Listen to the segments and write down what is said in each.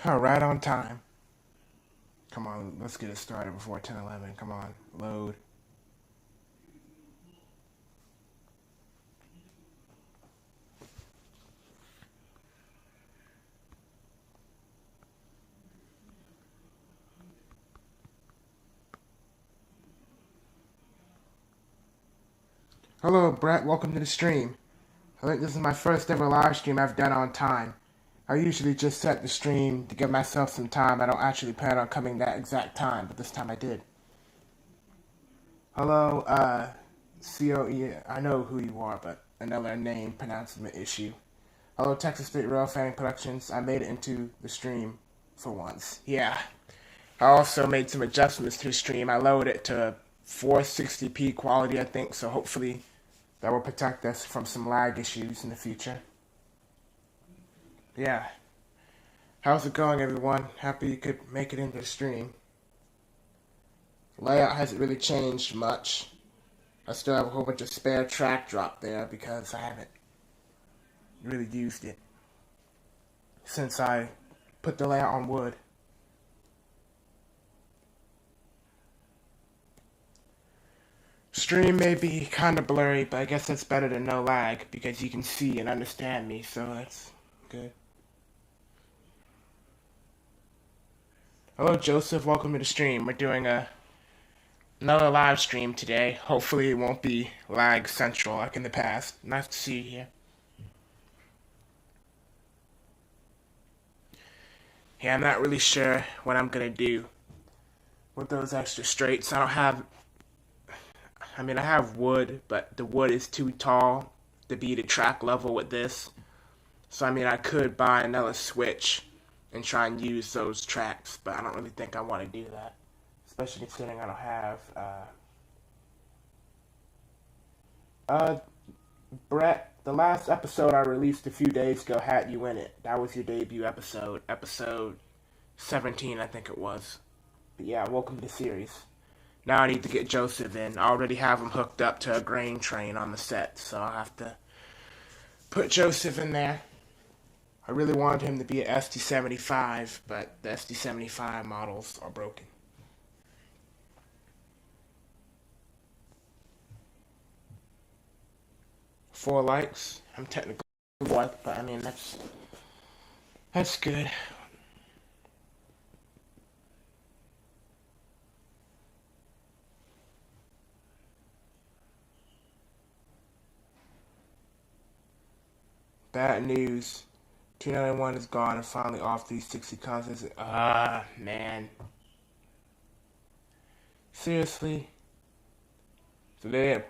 Oh, right on time. Come on, let's get it started before 10:11. Come on, load. Hello, Brett. Welcome to the stream. I think this is my first ever live stream I've done on time. I usually just set the stream to give myself some time. I don't actually plan on coming that exact time, but this time I did. Hello, COE. I know who you are, but another name pronouncement issue. Hello, Texas State Rail Fanning Productions. I made it into the stream for once. Yeah. I also made some adjustments to the stream. I lowered it to 460p quality, I think, so hopefully that will protect us from some lag issues in the future. Yeah. How's it going, everyone? Happy you could make it into the stream. Layout hasn't really changed much. I still have a whole bunch of spare track drop there because I haven't really used it since I put the layout on wood. Stream may be kind of blurry, but I guess that's better than no lag because you can see and understand me, so that's good. Hello, Joseph. Welcome to the stream. We're doing another live stream today. Hopefully, it won't be lag central like in the past. Nice to see you here. Yeah, I'm not really sure what I'm gonna do with those extra straights. I have wood, but the wood is too tall to be the track level with this. So, I could buy another switch and try and use those tracks, but I don't really think I want to do that. Especially considering I don't have, Brett, the last episode I released a few days ago had you in it. That was your debut episode. Episode 17, I think it was. But yeah, welcome to the series. Now I need to get Joseph in. I already have him hooked up to a grain train on the set, so I'll have to put Joseph in there. I really wanted him to be an SD75, but the SD75 models are broken. Four likes. I'm technically fourth, but that's good. Bad news. 291 is gone and finally off 360 causes. Man. Seriously? So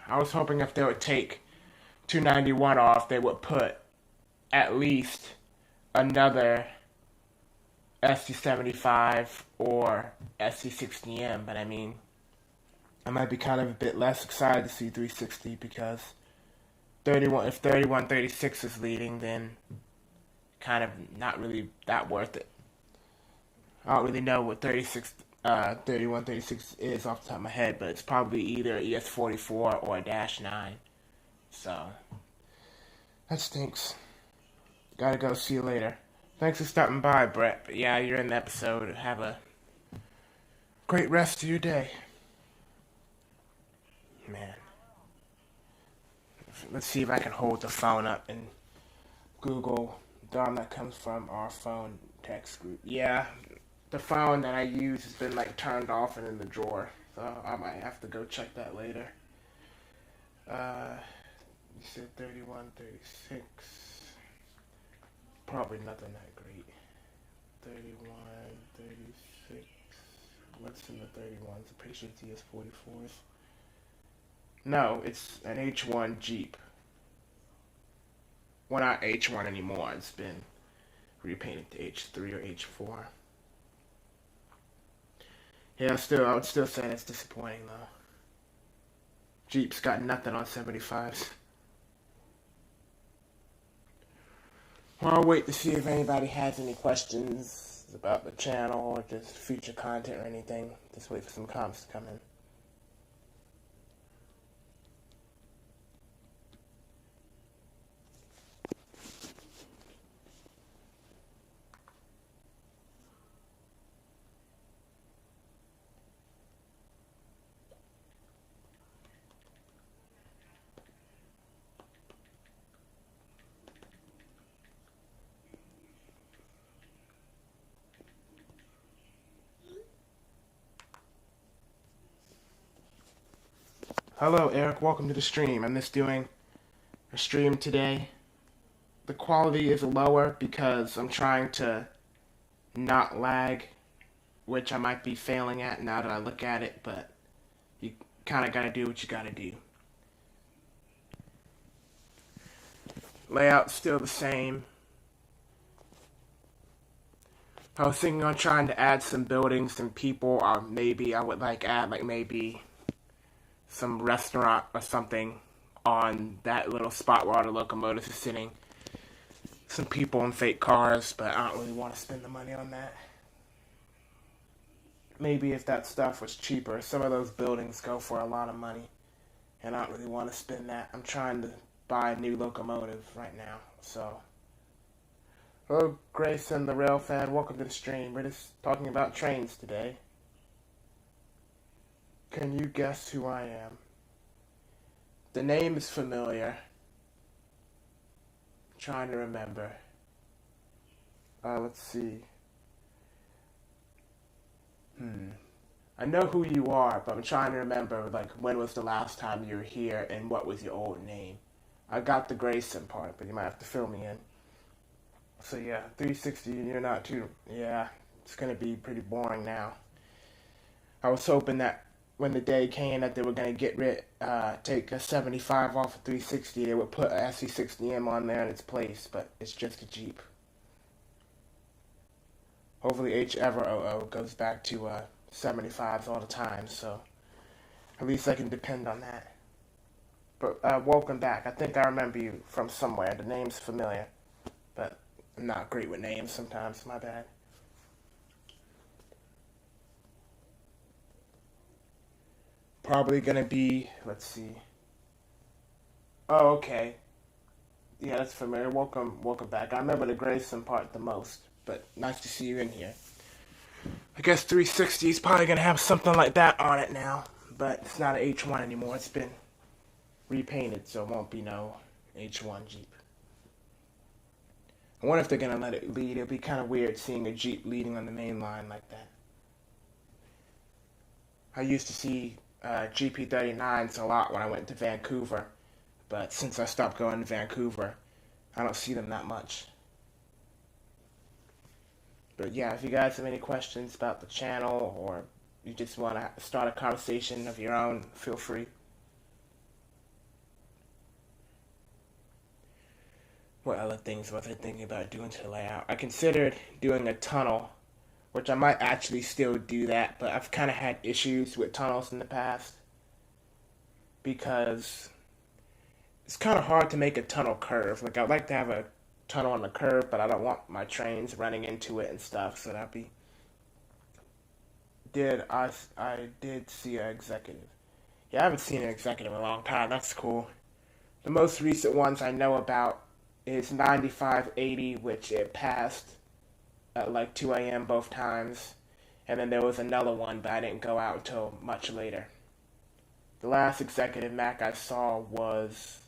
I was hoping if they would take 291 off, they would put at least another SD75 or SD60M, but I might be kind of a bit less excited to see 360 because if 3136 is leading, then kind of not really that worth it. I don't really know what 3136 is off the top of my head, but it's probably either ES44 or a Dash 9. So, that stinks. Gotta go. See you later. Thanks for stopping by, Brett. But yeah, you're in the episode. Have a great rest of your day. Man. Let's see if I can hold the phone up and Google DOM that comes from our phone text group. Yeah, the phone that I use has been turned off and in the drawer. So I might have to go check that later. You said 31, 36. Probably nothing that great. 31, 36. What's in the 31s? I'm pretty sure it's ES44s. No, it's an H1 Jeep. Well, not H1 anymore. It's been repainted to H3 or H4. Yeah, I would still say that's disappointing though. Jeep's got nothing on 75s. Well, I'll wait to see if anybody has any questions about the channel or just future content or anything. Just wait for some comments to come in. Hello, Eric. Welcome to the stream. I'm just doing a stream today. The quality is lower because I'm trying to not lag, which I might be failing at now that I look at it, but you kind of got to do what you got to do. Layout's still the same. I was thinking on trying to add some buildings and people, or maybe I would add maybe some restaurant or something on that little spot where all the locomotives are sitting. Some people in fake cars, but I don't really want to spend the money on that. Maybe if that stuff was cheaper. Some of those buildings go for a lot of money, and I don't really want to spend that. I'm trying to buy a new locomotive right now, so. Hello, Grayson, the rail fan. Welcome to the stream. We're just talking about trains today. Can you guess who I am? The name is familiar. I'm trying to remember. Let's see. I know who you are, but I'm trying to remember, when was the last time you were here and what was your old name? I got the Grayson part, but you might have to fill me in. So yeah, 360, you're not too, yeah, it's going to be pretty boring now. I was hoping that when the day came that they were going to take a 75 off of 360, they would put a SC60M on there in its place, but it's just a Jeep. Hopefully H-Ever-00 goes back to 75s all the time, so at least I can depend on that. But welcome back. I think I remember you from somewhere. The name's familiar, but I'm not great with names sometimes, my bad. Probably gonna be, let's see. Oh, okay. Yeah, that's familiar. Welcome back. I remember the Grayson part the most, but nice to see you in here. I guess 360 is probably gonna have something like that on it now, but it's not an H1 anymore. It's been repainted, so it won't be no H1 Jeep. I wonder if they're gonna let it lead. It'll be kind of weird seeing a Jeep leading on the main line like that. I used to see GP39s a lot when I went to Vancouver, but since I stopped going to Vancouver, I don't see them that much. But yeah, if you guys have any questions about the channel or you just want to start a conversation of your own, feel free. What other things was I thinking about doing to the layout? I considered doing a tunnel, which I might actually still do that, but I've kind of had issues with tunnels in the past because it's kind of hard to make a tunnel curve. I'd like to have a tunnel on the curve, but I don't want my trains running into it and stuff, so that'd be... I did see an executive. Yeah, I haven't seen an executive in a long time. That's cool. The most recent ones I know about is 9580, which it passed at 2 a.m. both times. And then there was another one, but I didn't go out until much later. The last executive Mac I saw was,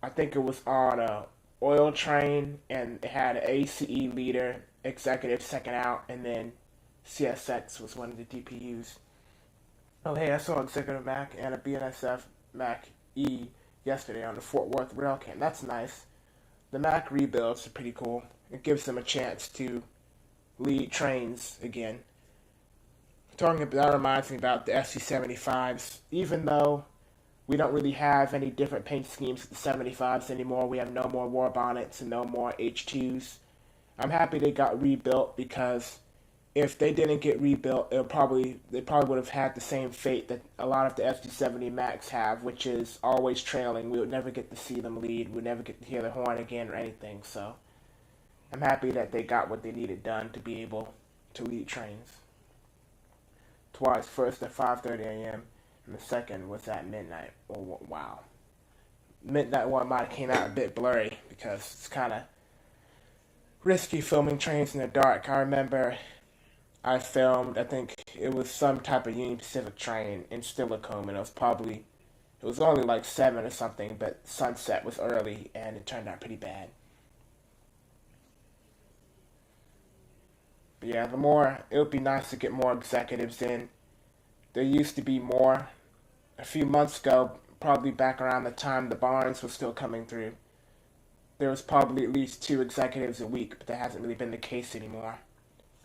I think it was on a oil train, and it had an ACE leader, executive second out, and then CSX was one of the DPUs. Oh hey, I saw executive Mac and a BNSF Mac E yesterday on the Fort Worth rail camp. That's nice. The Mac rebuilds are pretty cool. It gives them a chance to lead trains again. That reminds me about the SC75s. Even though we don't really have any different paint schemes with the 75s anymore, we have no more war bonnets and no more H2s. I'm happy they got rebuilt because if they didn't get rebuilt, they probably would have had the same fate that a lot of the SC70 Macs have, which is always trailing. We would never get to see them lead. We would never get to hear the horn again or anything. So I'm happy that they got what they needed done to be able to lead trains. Twice, first at 5:30 a.m. and the second was at midnight. Oh, wow. Midnight one might have came out a bit blurry because it's kind of risky filming trains in the dark. I remember I filmed, I think it was some type of Union Pacific train in Steilacoom, and it was only 7 or something, but sunset was early, and it turned out pretty bad. But yeah, it would be nice to get more executives in. There used to be more a few months ago, probably back around the time the Barnes was still coming through, there was probably at least 2 executives a week, but that hasn't really been the case anymore.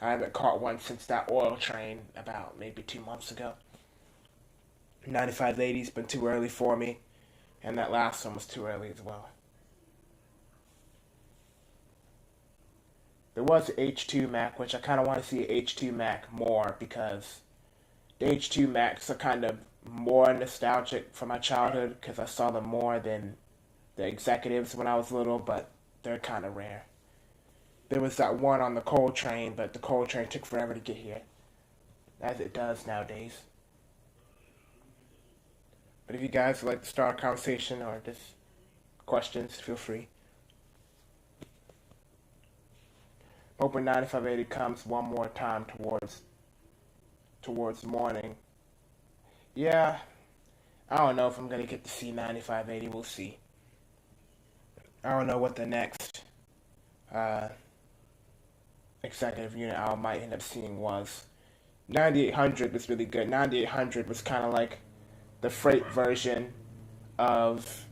I haven't caught one since that oil train about maybe 2 months ago. 95 Ladies been too early for me, and that last one was too early as well. There was an H2 Mac, which I kind of want to see an H2 Mac more because the H2 Macs are kind of more nostalgic for my childhood because I saw them more than the executives when I was little, but they're kind of rare. There was that one on the coal train, but the coal train took forever to get here, as it does nowadays. But if you guys would like to start a conversation or just questions, feel free. Hoping 9580 comes one more time towards morning. Yeah, I don't know if I'm gonna get to see 9580. We'll see. I don't know what the next executive unit I might end up seeing was. 9800 was really good. 9800 was kind of like the freight version of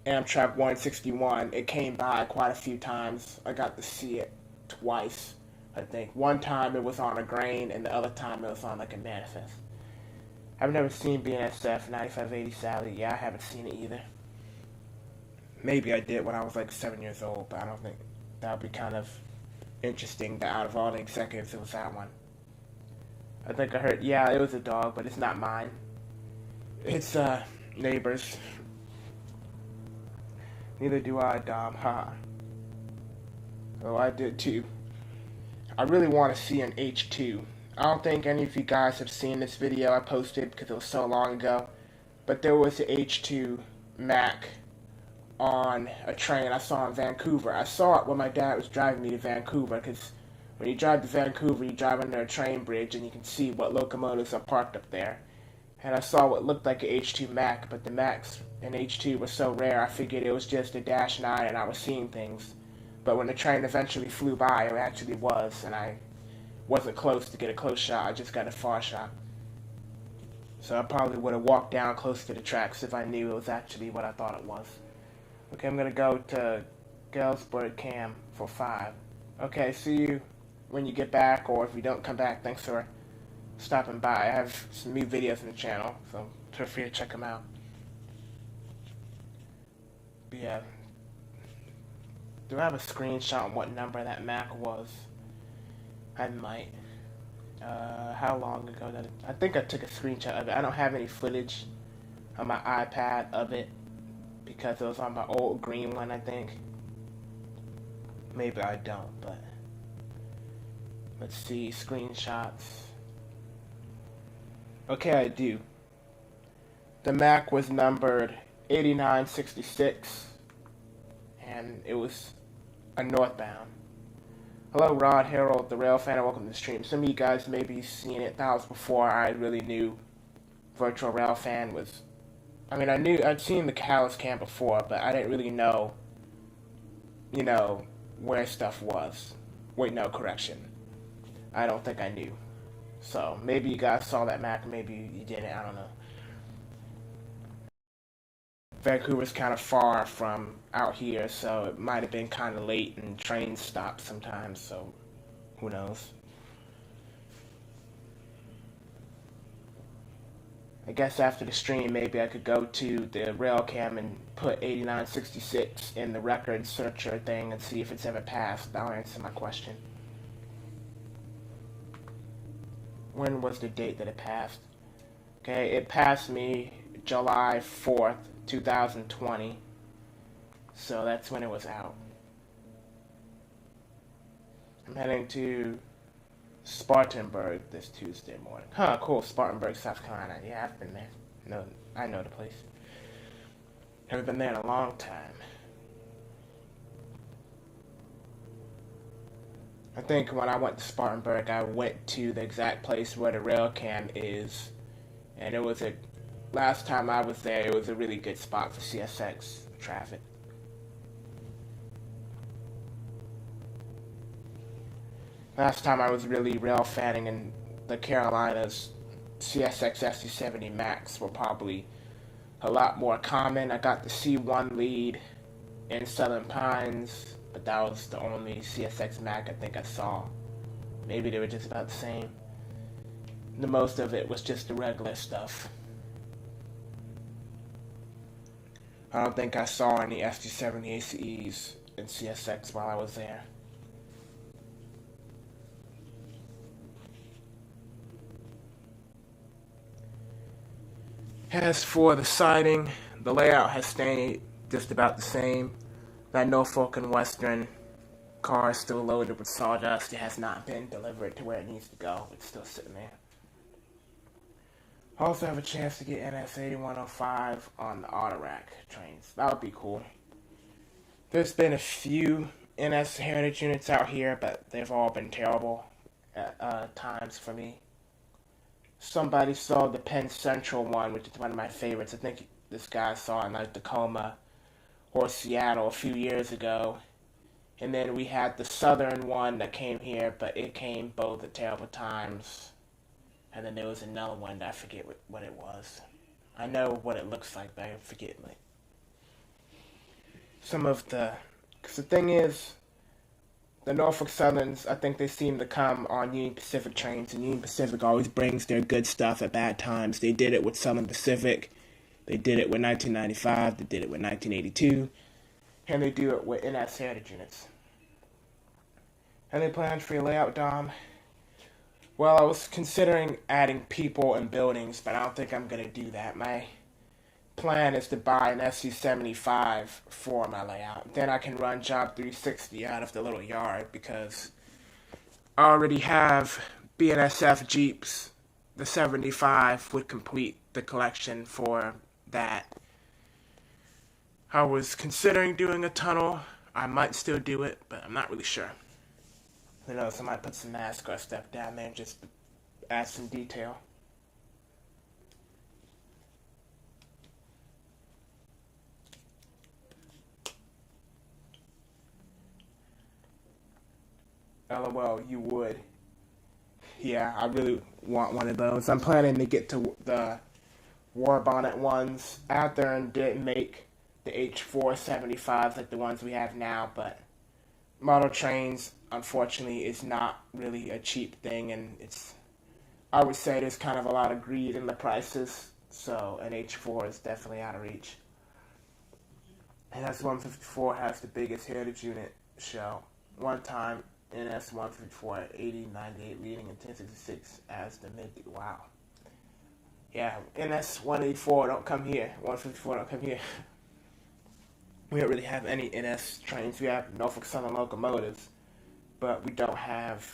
Amtrak 161. It came by quite a few times. I got to see it twice, I think. One time it was on a grain, and the other time it was on like a manifest. I've never seen BNSF 9580 Sally. Yeah, I haven't seen it either. Maybe I did when I was like 7 years old, but I don't think that would be kind of interesting that out of all the executives, it was that one. I think I heard, yeah, it was a dog, but it's not mine. It's, neighbors. Neither do I, Dom. Ha. Oh, I did too. I really want to see an H2. I don't think any of you guys have seen this video I posted because it was so long ago, but there was an H2 Mac on a train I saw in Vancouver. I saw it when my dad was driving me to Vancouver because when you drive to Vancouver, you drive under a train bridge and you can see what locomotives are parked up there. And I saw what looked like an H2 Mac, but the Macs in H2 were so rare I figured it was just a Dash 9 and I was seeing things. But when the train eventually flew by, it actually was, and I wasn't close to get a close shot, I just got a far shot. So I probably would have walked down close to the tracks if I knew it was actually what I thought it was. Okay, I'm going to go to Galesburg Cam for 5. Okay, see you when you get back, or if you don't come back, thanks for stopping by. I have some new videos on the channel, so feel free to check them out. But yeah. Do I have a screenshot on what number that Mac was? I might. How long ago that I think I took a screenshot of it. I don't have any footage on my iPad of it because it was on my old green one, I think. Maybe I don't, but let's see, screenshots. Okay, I do. The Mac was numbered 8966 and it was a northbound. Hello, Rod, Harold, the Rail Fan, and welcome to the stream. Some of you guys may be seeing it. That was before I really knew Virtual Rail Fan was. I mean, I'd seen the Callus Cam before, but I didn't really know, where stuff was. Wait, no, correction. I don't think I knew. So, maybe you guys saw that Mac, maybe you didn't, I don't know. Vancouver's kind of far from out here, so it might have been kind of late and trains stop sometimes, so who knows. I guess after the stream, maybe I could go to the Railcam and put 8966 in the record searcher thing and see if it's ever passed. That'll answer my question. When was the date that it passed? Okay, it passed me July 4th, 2020. So that's when it was out. I'm heading to Spartanburg this Tuesday morning. Huh, cool. Spartanburg, South Carolina. Yeah, I've been there. No, I know the place. Haven't been there in a long time. I think when I went to Spartanburg, I went to the exact place where the rail cam is. And it was last time I was there, it was a really good spot for CSX traffic. Last time I was really rail fanning in the Carolinas, CSX SC70 Max were probably a lot more common. I got the C1 lead in Southern Pines, but that was the only CSX Mac I think I saw. Maybe they were just about the same. The most of it was just the regular stuff. I don't think I saw any SG70 ACEs in CSX while I was there. As for the siding, the layout has stayed just about the same. That Norfolk and Western car is still loaded with sawdust. It has not been delivered to where it needs to go. It's still sitting there. I also have a chance to get NS8105 on the Autorack trains. That would be cool. There's been a few NS Heritage units out here, but they've all been terrible at times for me. Somebody saw the Penn Central one, which is one of my favorites. I think this guy saw it in like Tacoma or Seattle a few years ago. And then we had the Southern one that came here, but it came both at terrible times. And then there was another one that I forget what it was. I know what it looks like, but I forget like some of the. Because the thing is, the Norfolk Southerns, I think they seem to come on Union Pacific trains, and Union Pacific always brings their good stuff at bad times. They did it with Southern Pacific, they did it with 1995, they did it with 1982, and they do it with NS Heritage units. Any plans for your layout, Dom? Well, I was considering adding people and buildings, but I don't think I'm going to do that. My plan is to buy an SC75 for my layout. Then I can run Job 360 out of the little yard because I already have BNSF Jeeps. The 75 would complete the collection for that. I was considering doing a tunnel. I might still do it, but I'm not really sure. Who knows, I might put some NASCAR stuff down there just to add some detail. LOL, you would. Yeah, I really want one of those. I'm planning to get to the War Bonnet ones. Athearn didn't make the H475s like the ones we have now, but model trains, unfortunately, is not really a cheap thing, and I would say there's kind of a lot of greed in the prices, so an H4 is definitely out of reach. And S154 has the biggest heritage unit show. One time, NS154 at 80, 98, leading in 1066 as the mid. Wow. Yeah, NS184 don't come here. 154 don't come here. We don't really have any NS trains. We have Norfolk Southern locomotives, but we don't have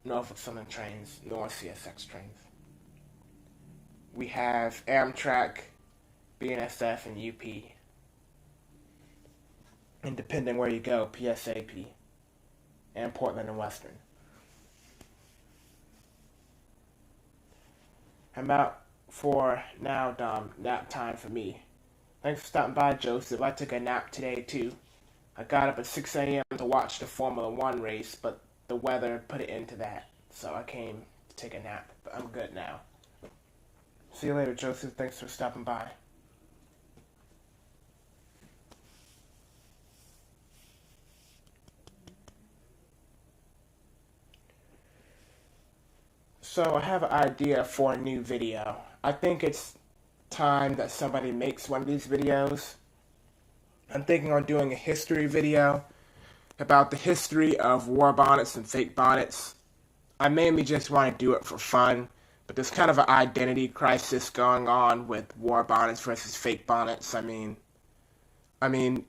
Norfolk Southern trains nor CSX trains. We have Amtrak, BNSF, and UP. And depending where you go, PSAP, and Portland and Western. I'm out for now, Dom. Nap time for me. Thanks for stopping by, Joseph. I took a nap today, too. I got up at 6 a.m. to watch the Formula One race, but the weather put it into that. So I came to take a nap, but I'm good now. See you later, Joseph. Thanks for stopping by. So I have an idea for a new video. I think it's time that somebody makes one of these videos. I'm thinking on doing a history video about the history of war bonnets and fake bonnets. I mainly just want to do it for fun, but there's kind of an identity crisis going on with war bonnets versus fake bonnets. I mean,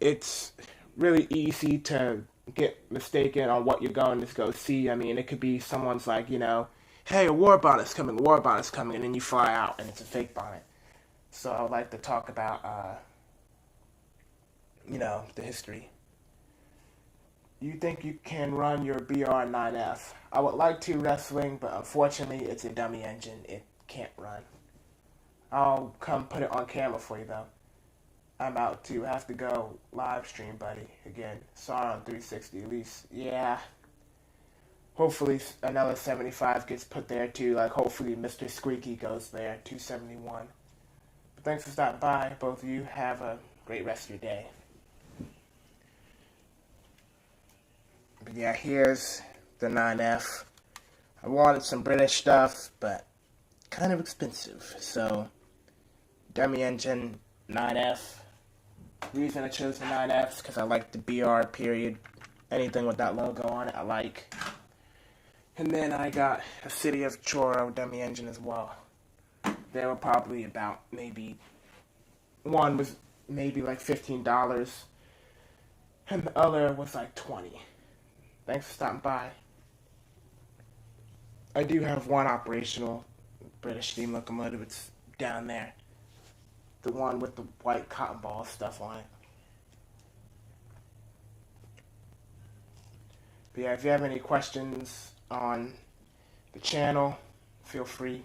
it's really easy to get mistaken on what you're going to go see. I mean, it could be someone's like, hey, a war bonnet's coming, and then you fly out and it's a fake bonnet. So I would like to talk about, the history. You think you can run your BR9F? I would like to wrestling, but unfortunately it's a dummy engine. It can't run. I'll come put it on camera for you, though. I'm out to have to go live stream, buddy. Again, Sauron 360 at least. Yeah. hopefully another 75 gets put there too. Like hopefully Mr. Squeaky goes there, 271. But thanks for stopping by, both of you. Have a great rest of your day. But yeah, here's the 9F. I wanted some British stuff, but kind of expensive. So, dummy engine 9F. The reason I chose the 9F is because I like the BR period. Anything with that logo on it, I like. And then I got a City of Choro dummy engine as well. They were probably about maybe, one was maybe like $15, and the other was like $20. Thanks for stopping by. I do have one operational British steam locomotive. It's down there. The one with the white cotton ball stuff on it. But yeah, if you have any questions on the channel, feel free.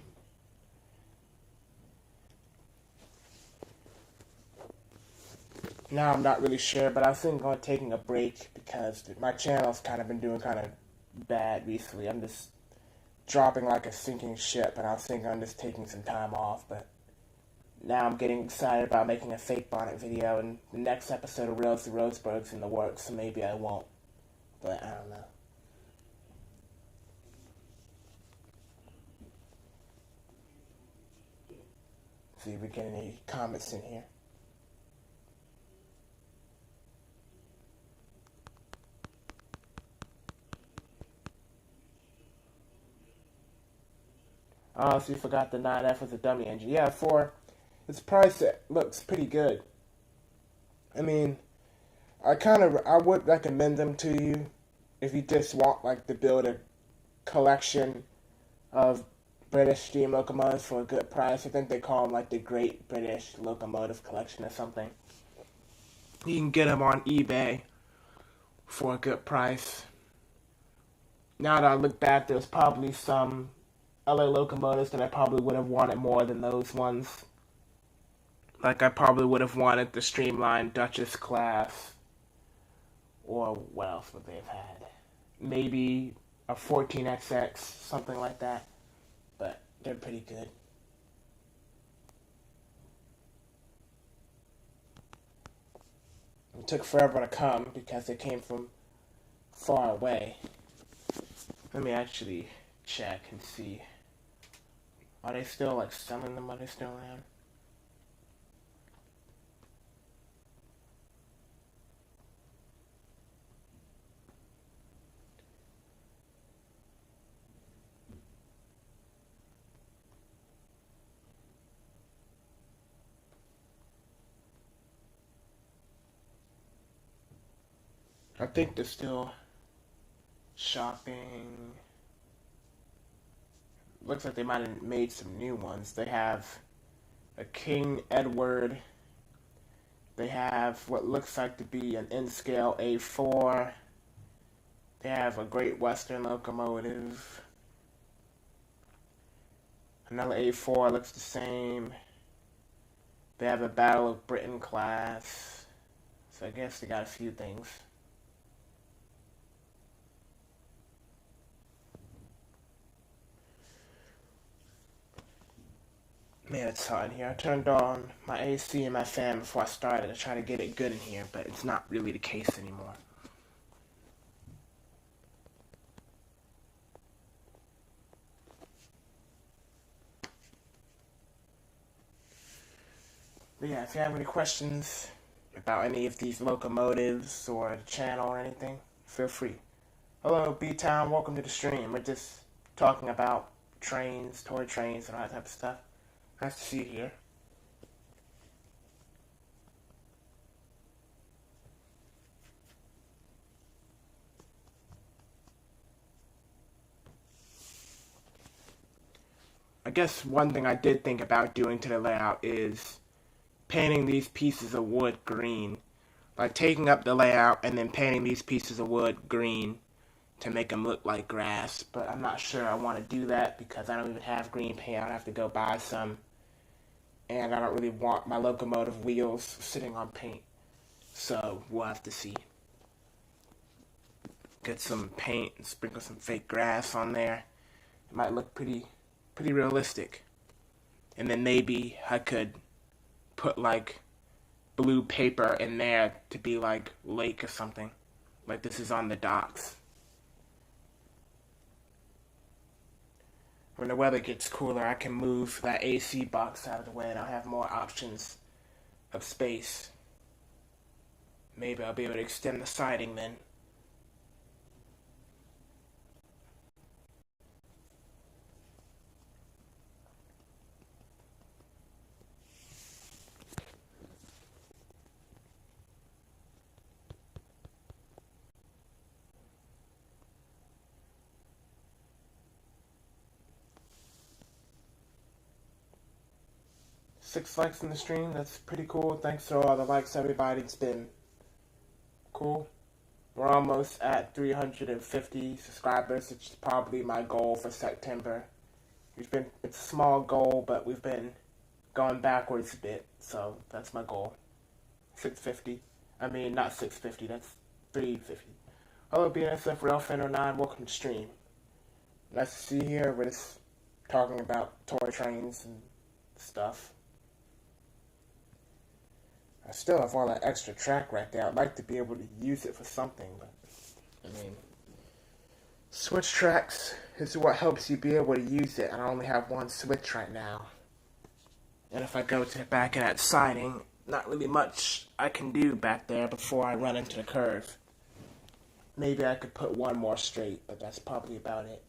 Now I'm not really sure, but I was thinking on taking a break because my channel's kind of been doing kind of bad recently. I'm just dropping like a sinking ship, and I was thinking I'm just taking some time off, but now I'm getting excited about making a fake bonnet video, and the next episode of Rails to Roseburg's in the works, so maybe I won't, but I don't know. See if we get any comments in here. Oh, so you forgot the 9F was a dummy engine. Yeah, for its price, it looks pretty good. I mean, I would recommend them to you if you just want, like, to build a collection of British steam locomotives for a good price. I think they call them, like, the Great British Locomotive Collection or something. You can get them on eBay for a good price. Now that I look back, there's probably some other locomotives that I probably would have wanted more than those ones. Like I probably would have wanted the streamlined Duchess class. Or what else would they have had? Maybe a 14XX, something like that. But they're pretty good. It took forever to come because they came from far away. Let me actually check and see. Are they still like selling them? Are they still around? I think they're still shopping. Looks like they might have made some new ones. They have a King Edward. They have what looks like to be an N-scale A4. They have a Great Western locomotive. Another A4 looks the same. They have a Battle of Britain class. So I guess they got a few things. Man, it's hot in here. I turned on my AC and my fan before I started to try to get it good in here, but it's not really the case anymore. But yeah, if you have any questions about any of these locomotives or the channel or anything, feel free. Hello, B-Town. Welcome to the stream. We're just talking about trains, toy trains, and all that type of stuff. Nice to see you here. I guess one thing I did think about doing to the layout is painting these pieces of wood green. Like taking up the layout and then painting these pieces of wood green to make them look like grass. But I'm not sure I want to do that because I don't even have green paint. I'd have to go buy some. And I don't really want my locomotive wheels sitting on paint. So we'll have to see. get some paint and sprinkle some fake grass on there. It might look pretty realistic. And then maybe I could put like blue paper in there to be like lake or something. Like this is on the docks. When the weather gets cooler, I can move that AC box out of the way and I'll have more options of space. Maybe I'll be able to extend the siding then. Six likes in the stream, that's pretty cool. Thanks for all the likes, everybody. It's been cool. We're almost at 350 subscribers, which is probably my goal for September. It's a small goal, but we've been going backwards a bit, so that's my goal. 650. I mean, not 650, that's 350. Hello, BNSF Real Fan 09, welcome to stream. Nice to see you here. We're just talking about toy trains and stuff. I still have all that extra track right there. I'd like to be able to use it for something, but I mean, switch tracks is what helps you be able to use it. I only have one switch right now. And if I go to the back of that siding, not really much I can do back there before I run into the curve. Maybe I could put one more straight, but that's probably about it.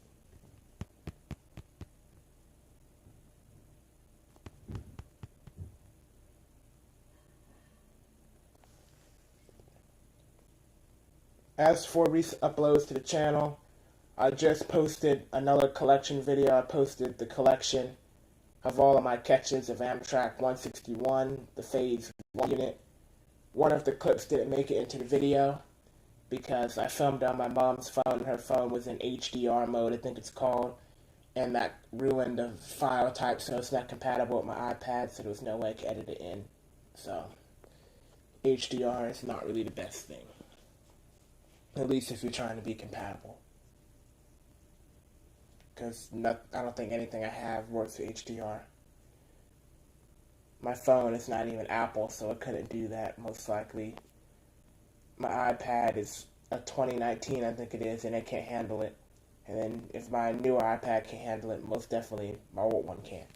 As for recent uploads to the channel, I just posted another collection video. I posted the collection of all of my catches of Amtrak 161, the Phase 1 unit. One of the clips didn't make it into the video because I filmed on my mom's phone. Her phone was in HDR mode, I think it's called, and that ruined the file type, so it's not compatible with my iPad, so there was no way I could edit it in. So, HDR is not really the best thing. At least if you're trying to be compatible. Because I don't think anything I have works with HDR. My phone is not even Apple, so it couldn't do that, most likely. My iPad is a 2019, I think it is, and it can't handle it. And then if my newer iPad can handle it, most definitely my old one can.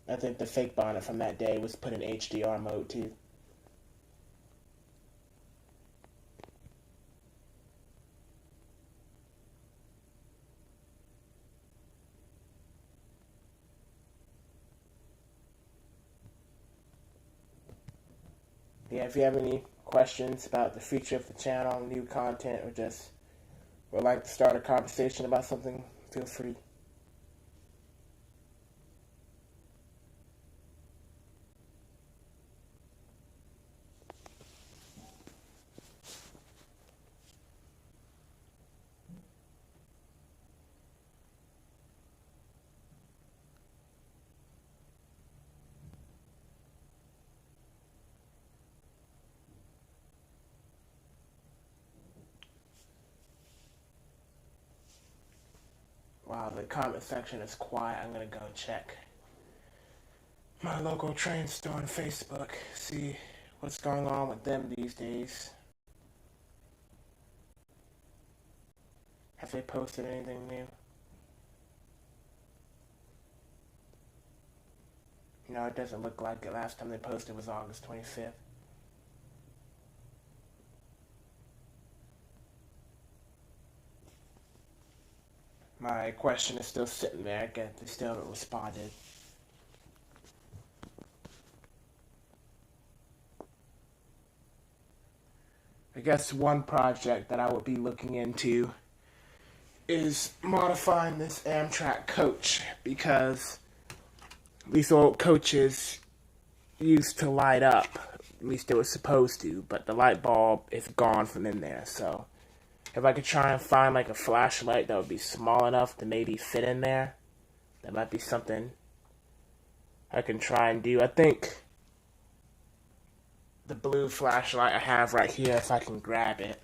I think the fake bonnet from that day was put in HDR mode, too. Yeah, if you have any questions about the future of the channel, new content, or just would like to start a conversation about something, feel free. Wow, the comment section is quiet. I'm going to go check my local train store on Facebook, see what's going on with them these days. Have they posted anything new? No, it doesn't look like it. Last time they posted was August 25th. My question is still sitting there. I guess they still haven't responded. I guess one project that I would be looking into is modifying this Amtrak coach, because these old coaches used to light up. At least it was supposed to, but the light bulb is gone from in there, so if I could try and find like a flashlight that would be small enough to maybe fit in there, that might be something I can try and do. I think the blue flashlight I have right here, if I can grab it,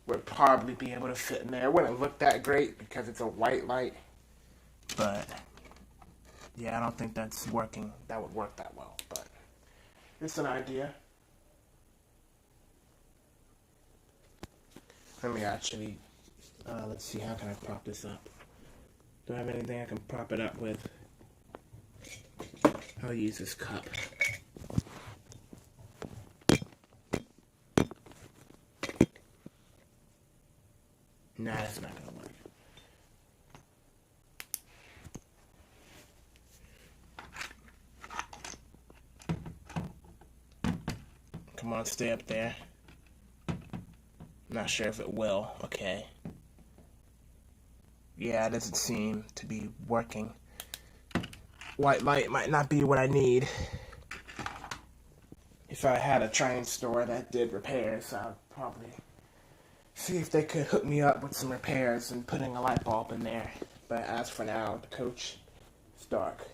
would probably be able to fit in there. It wouldn't look that great because it's a white light, but yeah, I don't think that would work that well, but it's an idea. Let me actually, let's see, how can I prop this up? Do I have anything I can prop it up with? I'll use this cup. Nah, that's not gonna work. Come on, stay up there. Not sure if it will. Okay. Yeah, it doesn't seem to be working. White light might not be what I need. If I had a train store that did repairs, I'd probably see if they could hook me up with some repairs and putting a light bulb in there. But as for now, the coach is dark.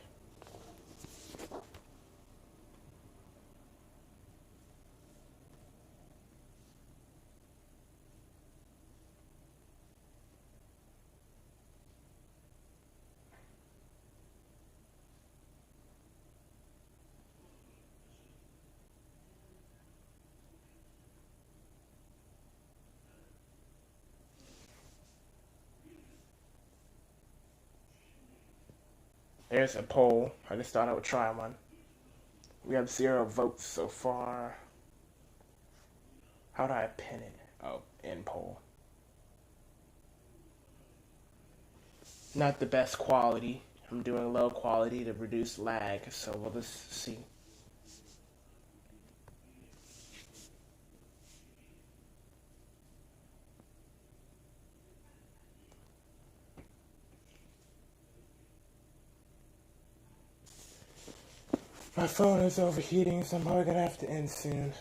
There's a poll. I just thought I would try one. We have 0 votes so far. How do I pin it? Oh, end poll. Not the best quality. I'm doing low quality to reduce lag, so we'll just see. My phone is overheating, so I'm probably gonna have to end soon.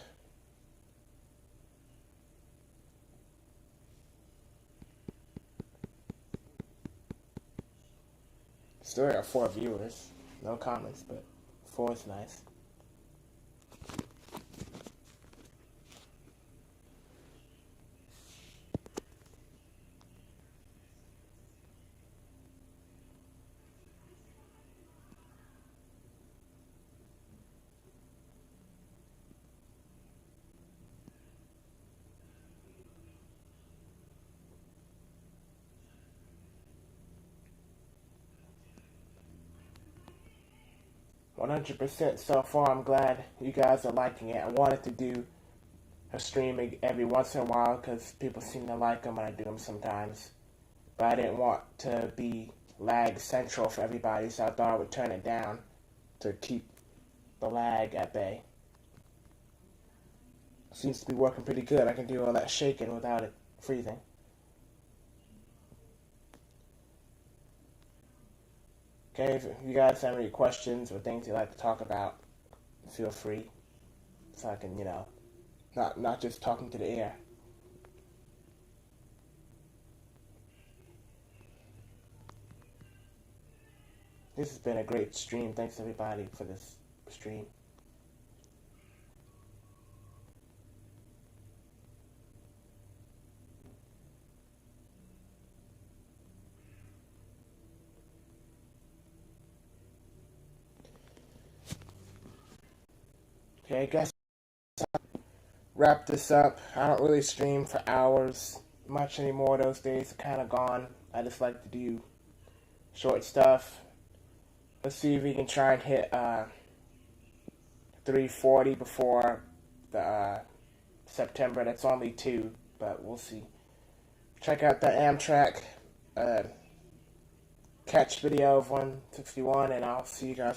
Still got 4 viewers. No comments, but 4 is nice. %. So far, I'm glad you guys are liking it. I wanted to do a stream every once in a while because people seem to like them when I do them sometimes. But I didn't want to be lag central for everybody, so I thought I would turn it down to keep the lag at bay. Seems to be working pretty good. I can do all that shaking without it freezing. Okay, if you guys have any questions or things you'd like to talk about, feel free. So I can, not just talking to the air. This has been a great stream. Thanks everybody for this stream. Okay, I guess I'll wrap this up. I don't really stream for hours much anymore. Those days are kind of gone. I just like to do short stuff. Let's see if we can try and hit 340 before the September. That's only 2, but we'll see. Check out the Amtrak catch video of 161, and I'll see you guys